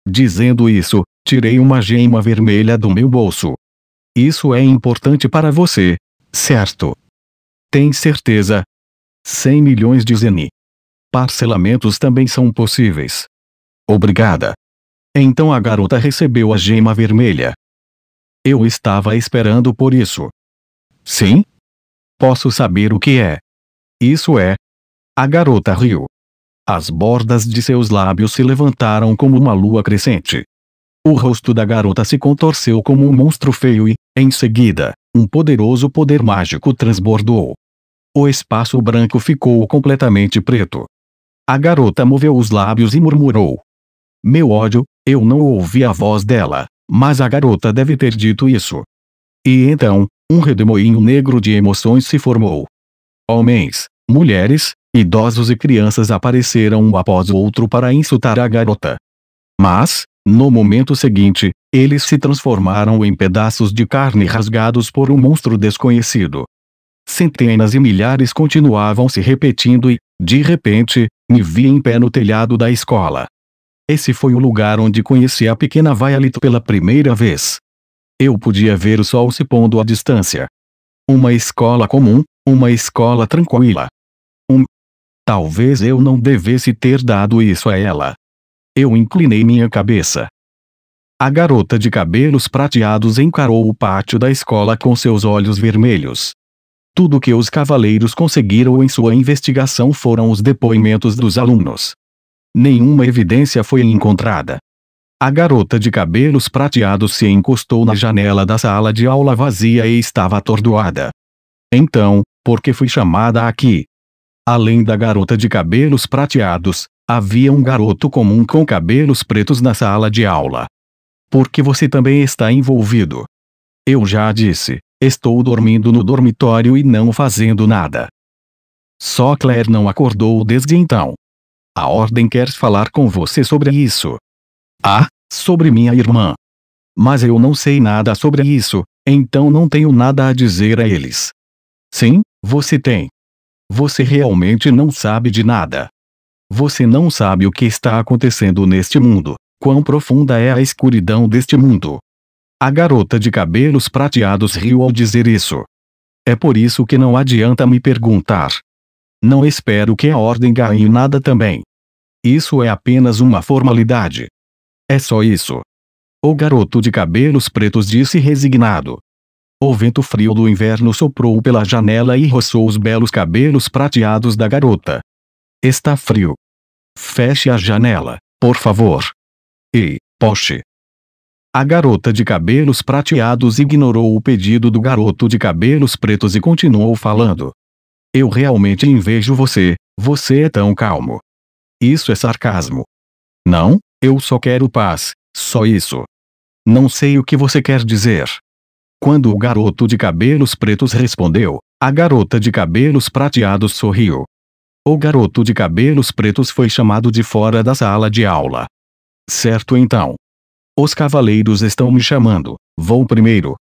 Dizendo isso, tirei uma gema vermelha do meu bolso. Isso é importante para você, certo? Tem certeza? 100 milhões de Zeni. Parcelamentos também são possíveis. Obrigada. Então a garota recebeu a gema vermelha. Eu estava esperando por isso. Sim? Posso saber o que é? Isso é. A garota riu. As bordas de seus lábios se levantaram como uma lua crescente. O rosto da garota se contorceu como um monstro feio e, em seguida, um poderoso poder mágico transbordou. O espaço branco ficou completamente preto. A garota moveu os lábios e murmurou. Meu ódio, eu não ouvi a voz dela, mas a garota deve ter dito isso. E então, um redemoinho negro de emoções se formou. Homens, mulheres, idosos e crianças apareceram um após o outro para insultar a garota. Mas, no momento seguinte, eles se transformaram em pedaços de carne rasgados por um monstro desconhecido. Centenas e milhares continuavam se repetindo e, de repente, me vi em pé no telhado da escola. Esse foi o lugar onde conheci a pequena Violet pela primeira vez. Eu podia ver o sol se pondo à distância. Uma escola comum, uma escola tranquila. Talvez eu não devesse ter dado isso a ela. Eu inclinei minha cabeça. A garota de cabelos prateados encarou o pátio da escola com seus olhos vermelhos. Tudo que os cavaleiros conseguiram em sua investigação foram os depoimentos dos alunos. Nenhuma evidência foi encontrada. A garota de cabelos prateados se encostou na janela da sala de aula vazia e estava atordoada. Então, por que fui chamada aqui? Além da garota de cabelos prateados, havia um garoto comum com cabelos pretos na sala de aula. Por que você também está envolvido? Eu já disse, estou dormindo no dormitório e não fazendo nada. Só Claire não acordou desde então. A ordem quer falar com você sobre isso. Ah, sobre minha irmã. Mas eu não sei nada sobre isso, então não tenho nada a dizer a eles. Sim, você tem. Você realmente não sabe de nada. Você não sabe o que está acontecendo neste mundo, quão profunda é a escuridão deste mundo. A garota de cabelos prateados riu ao dizer isso. É por isso que não adianta me perguntar. Não espero que a ordem ganhe nada também. Isso é apenas uma formalidade. É só isso. O garoto de cabelos pretos disse resignado. O vento frio do inverno soprou pela janela e roçou os belos cabelos prateados da garota. Está frio. Feche a janela, por favor. Ei, Porsche. A garota de cabelos prateados ignorou o pedido do garoto de cabelos pretos e continuou falando. Eu realmente invejo você, você é tão calmo. Isso é sarcasmo. Não, eu só quero paz, só isso. Não sei o que você quer dizer. Quando o garoto de cabelos pretos respondeu, a garota de cabelos prateados sorriu. O garoto de cabelos pretos foi chamado de fora da sala de aula. Certo então. Os cavaleiros estão me chamando, vou primeiro.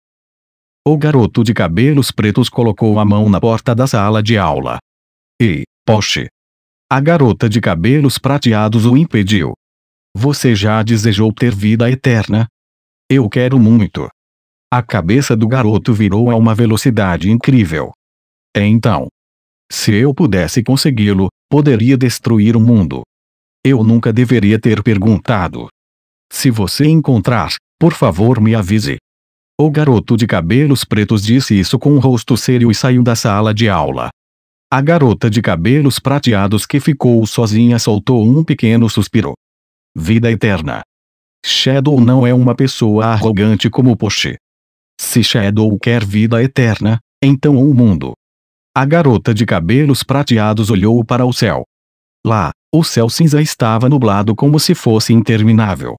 O garoto de cabelos pretos colocou a mão na porta da sala de aula. Ei, Porsche. A garota de cabelos prateados o impediu. Você já desejou ter vida eterna? Eu quero muito. A cabeça do garoto virou a uma velocidade incrível. Então, se eu pudesse consegui-lo, poderia destruir o mundo. Eu nunca deveria ter perguntado. Se você encontrar, por favor me avise. O garoto de cabelos pretos disse isso com um rosto sério e saiu da sala de aula. A garota de cabelos prateados que ficou sozinha soltou um pequeno suspiro. Vida eterna. Shadow não é uma pessoa arrogante como Porsche. Se Shadow quer vida eterna, então o mundo. A garota de cabelos prateados olhou para o céu. Lá, o céu cinza estava nublado como se fosse interminável.